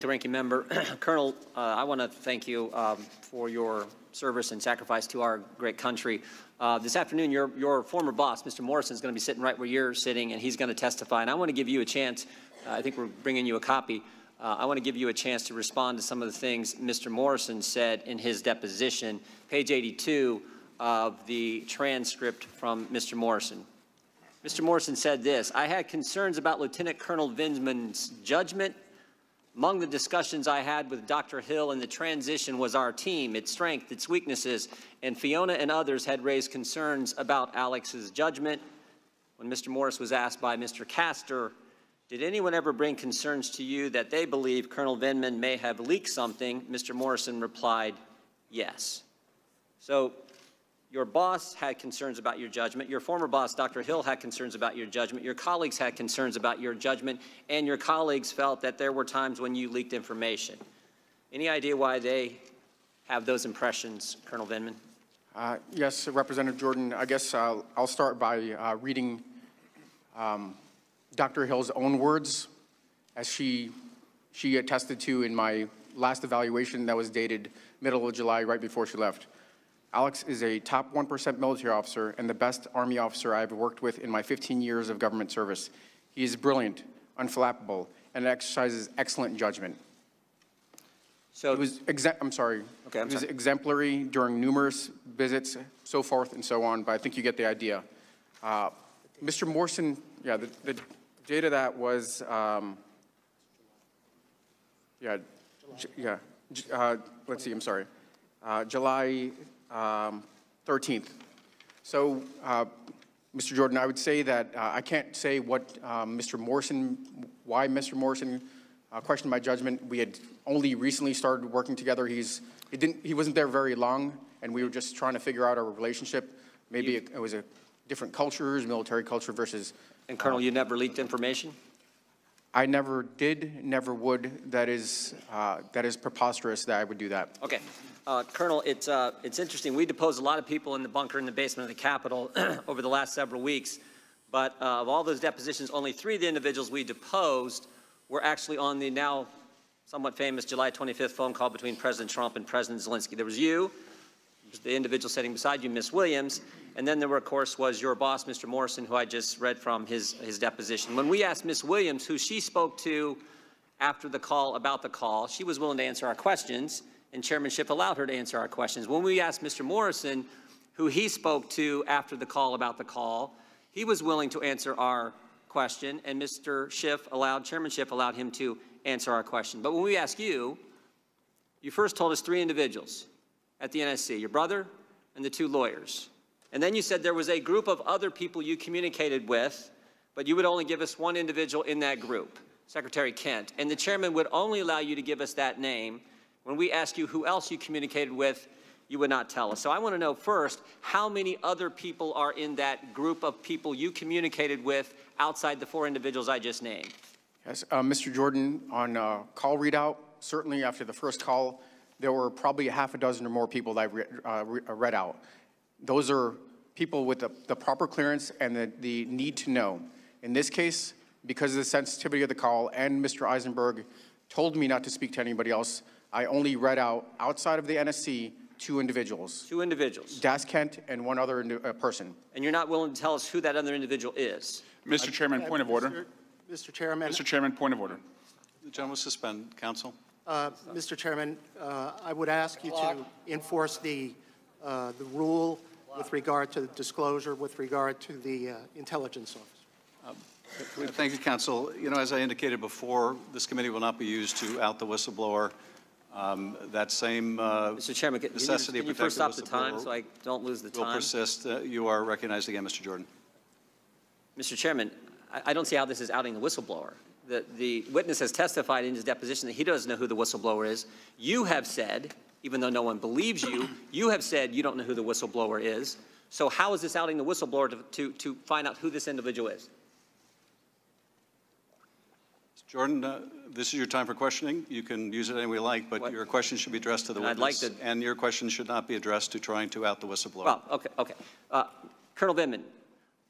The ranking member, Colonel, I want to thank you for your service and sacrifice to our great country. This afternoon, your former boss, Mr. Morrison, is going to be sitting right where you're sitting, and he's going to testify. And I want to give you a chance. I think we're bringing you a copy. I want to give you a chance to respond to some of the things Mr. Morrison said in his deposition, page 82 of the transcript from Mr. Morrison. Mr. Morrison said this: "I had concerns about Lieutenant Colonel Vindman's judgment. Among the discussions I had with Dr. Hill in the transition was our team, its strength, its weaknesses, and Fiona and others had raised concerns about Alex's judgment." When Mr. Morris was asked by Mr. Castor, "Did anyone ever bring concerns to you that they believe Colonel Vindman may have leaked something?" Mr. Morrison replied, "Yes." So your boss had concerns about your judgment. Your former boss, Dr. Hill, had concerns about your judgment. Your colleagues had concerns about your judgment, and your colleagues felt that there were times when you leaked information. Any idea why they have those impressions, Colonel Vindman? Yes, Representative Jordan. I guess I'll start by reading Dr. Hill's own words, as she attested to in my last evaluation that was dated middle of July, right before she left. "Alex is a top 1% military officer and the best Army officer I have worked with in my 15 years of government service. He is brilliant, unflappable, and exercises excellent judgment." So it was exemplary during numerous visits, so forth and so on, but I think you get the idea. Mr. Morrison, yeah, the date of that was, let's see, I'm sorry, July 13th. So, Mr. Jordan, I would say that I can't say what why Mr. Morrison questioned my judgment. We had only recently started working together. He wasn't there very long, and we were just trying to figure out our relationship. Maybe it was a different cultures, military culture versus. And Colonel, you never leaked information? I never did, never would. That is preposterous that I would do that. Okay. Colonel, it's interesting. We deposed a lot of people in the bunker in the basement of the Capitol over the last several weeks, but of all those depositions, only 3 of the individuals we deposed were actually on the now somewhat famous July 25th phone call between President Trump and President Zelensky. There was you, the individual sitting beside you, Ms. Williams, and then there, of course, was your boss, Mr. Morrison, who I just read from his deposition. When we asked Ms. Williams who she spoke to after the call about the call, she was willing to answer our questions, and Chairman Schiff allowed her to answer our questions. When we asked Mr. Morrison who he spoke to after the call about the call, he was willing to answer our question, and Chairman Schiff allowed him to answer our question. But when we asked you, you first told us 3 individuals at the NSC, your brother and the 2 lawyers. And then you said there was a group of other people you communicated with, but you would only give us 1 individual in that group, Secretary Kent. And the chairman would only allow you to give us that name. When we asked you who else you communicated with, you would not tell us. So I want to know first, how many other people are in that group of people you communicated with outside the 4 individuals I just named? Yes, Mr. Jordan, on call readout, certainly after the first call, there were probably a half a dozen or more people that I read out. Those are people with the proper clearance and the need to know. In this case, because of the sensitivity of the call and Mr. Eisenberg told me not to speak to anybody else, I only read out, outside of the NSC, 2 individuals. 2 individuals. Das Kent and 1 other person. And you're not willing to tell us who that other individual is? Mr. Chairman, point of order. Mr. Chairman. Mr. Chairman, point of order. The gentleman will suspend. Counsel. Mr. Chairman, I would ask you to enforce the rule with regard to the disclosure with regard to the intelligence officer. Thank you, counsel. You know, as I indicated before, this committee will not be used to out the whistleblower. That same Mr. Chairman, can you first stop the time so I don't lose the time? Will persist. You are recognized again, Mr. Jordan. Mr. Chairman, I don't see how this is outing the whistleblower. The witness has testified in his deposition that he doesn't know who the whistleblower is. You have said, even though no one believes you, you have said you don't know who the whistleblower is. So how is this outing the whistleblower to find out who this individual is? Jordan, this is your time for questioning. You can use it any way you like, but your question should be addressed to the witness. And your question should not be addressed to trying to out the whistleblower. Well, okay. Colonel Vindman,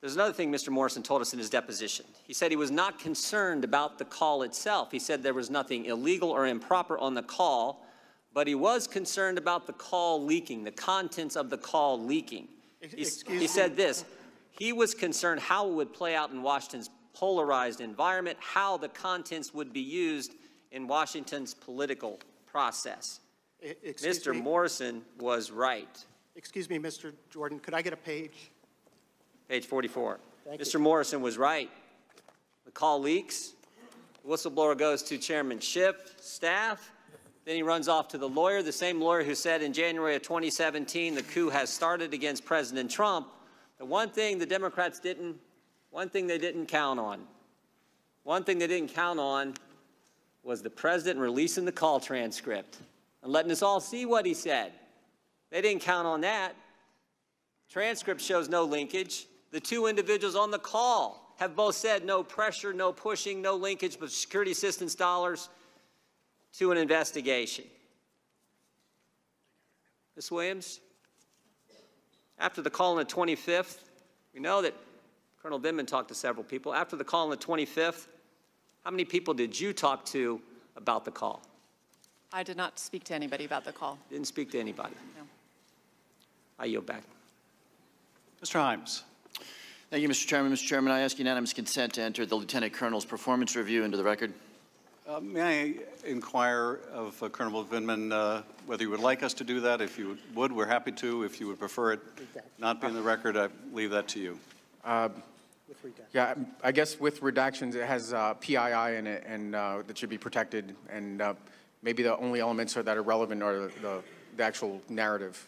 There's another thing Mr. Morrison told us in his deposition. He said he was not concerned about the call itself. He said there was nothing illegal or improper on the call, but he was concerned about the call leaking, the contents of the call leaking. He said this, he was concerned how it would play out in Washington's polarized environment, how the contents would be used in Washington's political process. Mr. Morrison was right. Excuse me, Mr. Jordan, could I get a page? Page 44. Thank Mr. you. Morrison was right. The call leaks. The whistleblower goes to Chairman Schiff, staff. Then he runs off to the lawyer, the same lawyer who said in January of 2017 the coup has started against President Trump. The one thing the Democrats didn't count on. One thing they didn't count on was the president releasing the call transcript and letting us all see what he said. They didn't count on that. Transcript shows no linkage. The two individuals on the call have both said no pressure, no pushing, no linkage, but security assistance dollars to an investigation. Ms. Williams, after the call on the 25th, we know that Colonel Vindman talked to several people. After the call on the 25th, how many people did you talk to about the call? I did not speak to anybody about the call. Didn't speak to anybody. No. I yield back. Mr. Himes. Thank you, Mr. Chairman. Mr. Chairman, I ask unanimous consent to enter the Lieutenant Colonel's performance review into the record. May I inquire of Colonel Vindman whether you would like us to do that? If you would, we're happy to. If you would prefer it not be in the record, I leave that to you. Yeah, I guess with redactions, it has PII in it, and that should be protected. And maybe the only elements that are relevant are the actual narrative.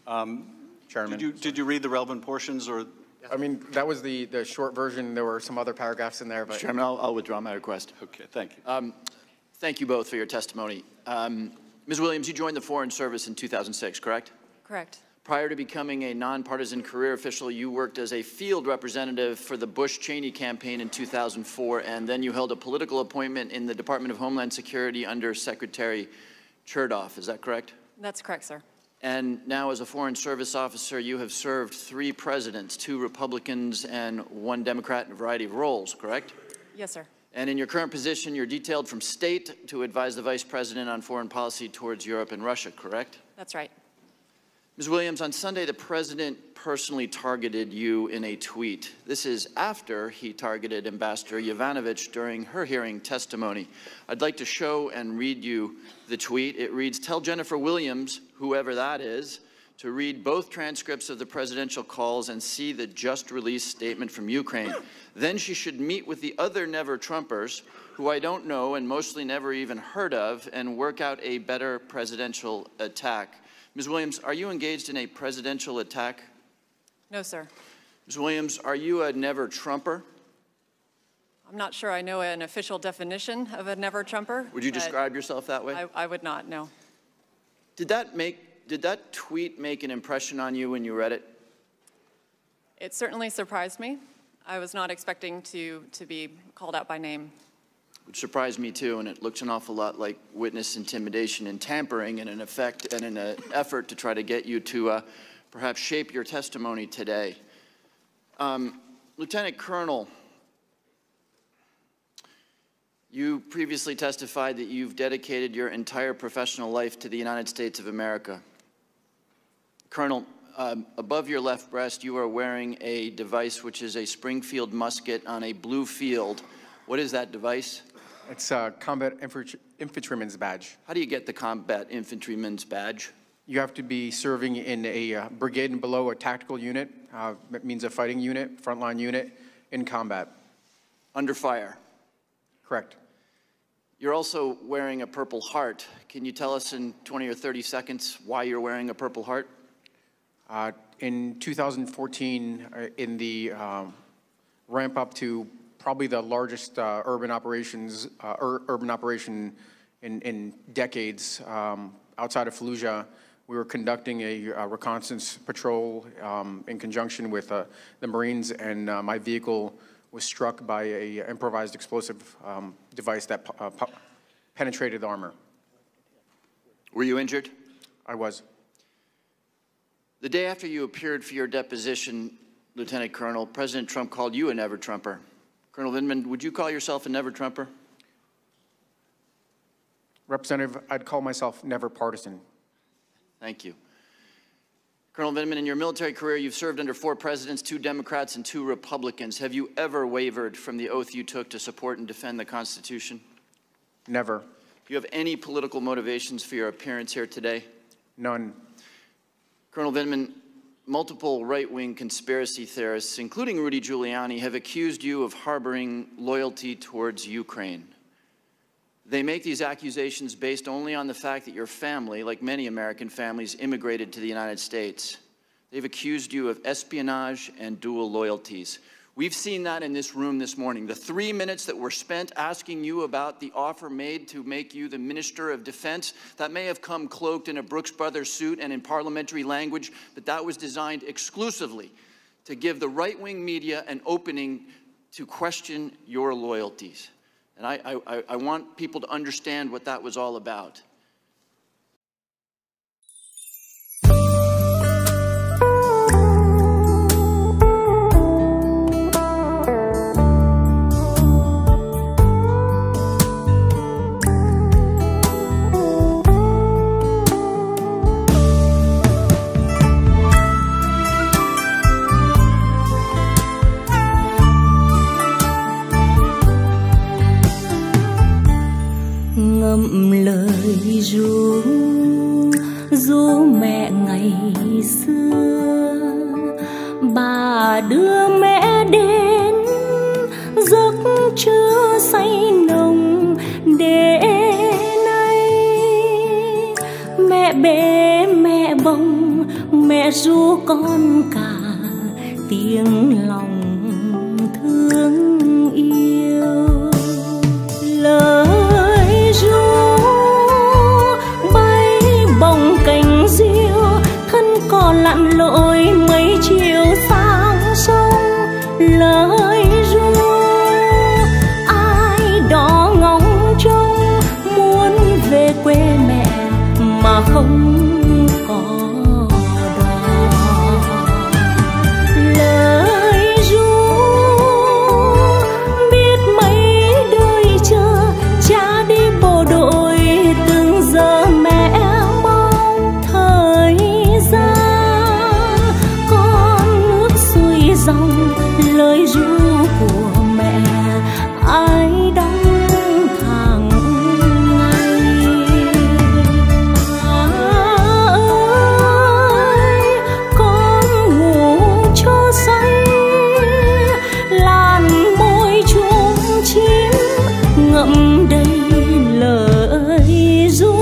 Chairman. Did you read the relevant portions, or? I mean, that was the short version. There were some other paragraphs in there, but Mr. Chairman, I'll withdraw my request. Okay, thank you. Thank you both for your testimony. Ms. Williams, you joined the Foreign Service in 2006, correct? Correct. Prior to becoming a nonpartisan career official, you worked as a field representative for the Bush-Cheney campaign in 2004, and then you held a political appointment in the Department of Homeland Security under Secretary Chertoff. Is that correct? That's correct, sir. And now as a Foreign Service officer, you have served 3 presidents, 2 Republicans and 1 Democrat in a variety of roles, correct? Yes, sir. And in your current position, you're detailed from state to advise the Vice President on foreign policy towards Europe and Russia, correct? That's right. Ms. Williams, on Sunday, the President personally targeted you in a tweet. This is after he targeted Ambassador Yovanovitch during her hearing testimony. I'd like to show and read you the tweet. It reads, "Tell Jennifer Williams, whoever that is, to read both transcripts of the presidential calls and see the just-released statement from Ukraine. Then she should meet with the other never-Trumpers, who I don't know and mostly never even heard of, and work out a better presidential attack." Ms. Williams, are you engaged in a presidential attack? No, sir. Ms. Williams, are you a never-Trumper? I'm not sure I know an official definition of a never-Trumper. Would you describe yourself that way? I would not, no. Did that tweet make an impression on you when you read it? It certainly surprised me. I was not expecting to be called out by name. Which surprised me too, and it looks an awful lot like witness intimidation and tampering in an effort to try to get you to perhaps shape your testimony today. Lieutenant Colonel, you previously testified that you've dedicated your entire professional life to the United States of America. Colonel, above your left breast, you are wearing a device which is a Springfield musket on a blue field. What is that device? it's a combat infantryman's badge. How do you get the combat infantryman's badge? You have to be serving in a brigade and below a tactical unit. That means a fighting unit, frontline unit, in combat. Under fire. Correct. You're also wearing a Purple Heart. Can you tell us in 20 or 30 seconds why you're wearing a Purple Heart? In 2014, in the ramp up to probably the largest urban operation in decades, outside of Fallujah, we were conducting a reconnaissance patrol in conjunction with the Marines, and my vehicle was struck by an improvised explosive device that penetrated the armor. Were you injured? I was. The day after you appeared for your deposition, Lieutenant Colonel, President Trump called you a never-Trumper. Colonel Vindman, would you call yourself a never-Trumper? Representative, I'd call myself never partisan. Thank you. Colonel Vindman, in your military career, you've served under 4 presidents, 2 Democrats and 2 Republicans. Have you ever wavered from the oath you took to support and defend the Constitution? Never. Do you have any political motivations for your appearance here today? None. Colonel Vindman, multiple right-wing conspiracy theorists, including Rudy Giuliani, have accused you of harboring loyalty towards Ukraine. They make these accusations based only on the fact that your family, like many American families, immigrated to the United States. They've accused you of espionage and dual loyalties. We've seen that in this room this morning. The 3 minutes that were spent asking you about the offer made to make you the Minister of Defense, that may have come cloaked in a Brooks Brothers suit and in parliamentary language, but that was designed exclusively to give the right-wing media an opening to question your loyalties. And I want people to understand what that was all about. Ngậm lời ru mẹ ngày xưa, bà đưa mẹ đến giấc trưa say nồng để nay. Mẹ bế mẹ bồng, mẹ ru con cả tiếng lòng thương yêu. Lời ru bay bồng cành diêu, thân cò lặn lội mấy chiều sang sông. Lời ru ai đó ngóng trông muốn về quê mẹ mà không có đò. Lời ru biết mấy đời chờ cha đi bộ đội, từng giờ mẹ mong thời gian. Con nước xuôi dòng lời ru của mẹ ai đong hàng ngày. Ơi con ngủ cho say, làn môi chuông chim ngậm đầy lời ru.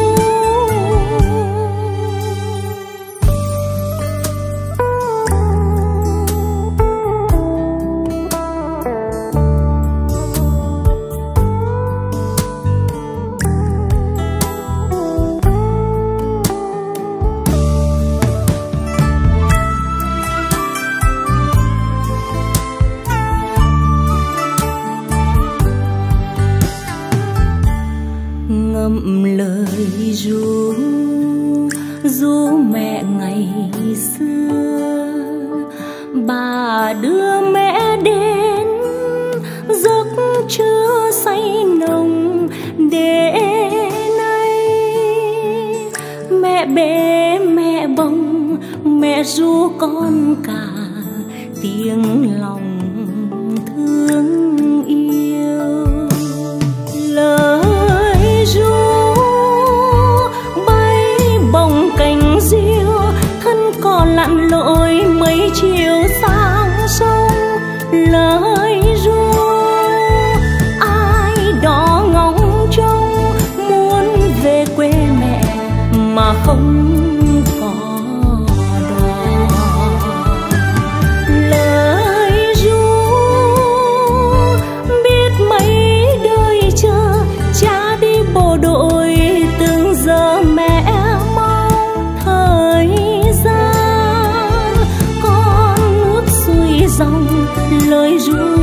Ngậm lời ru mẹ ngày xưa, bà đưa mẹ đến giấc trưa say nồng để nay. Mẹ bế mẹ bồng, mẹ ru con cả tiếng lòng thương yêu. Lời ru bay bồng cành diêu, thân cò lặn lội mấy chiều sang sông. Lời ru ai đó ngóng trông muốn về quê mẹ mà không có đò. Lời ru biết mấy đời chờ cha đi bộ đội, từng giờ mẹ mong thời gian. Con nước xuôi dòng lời ru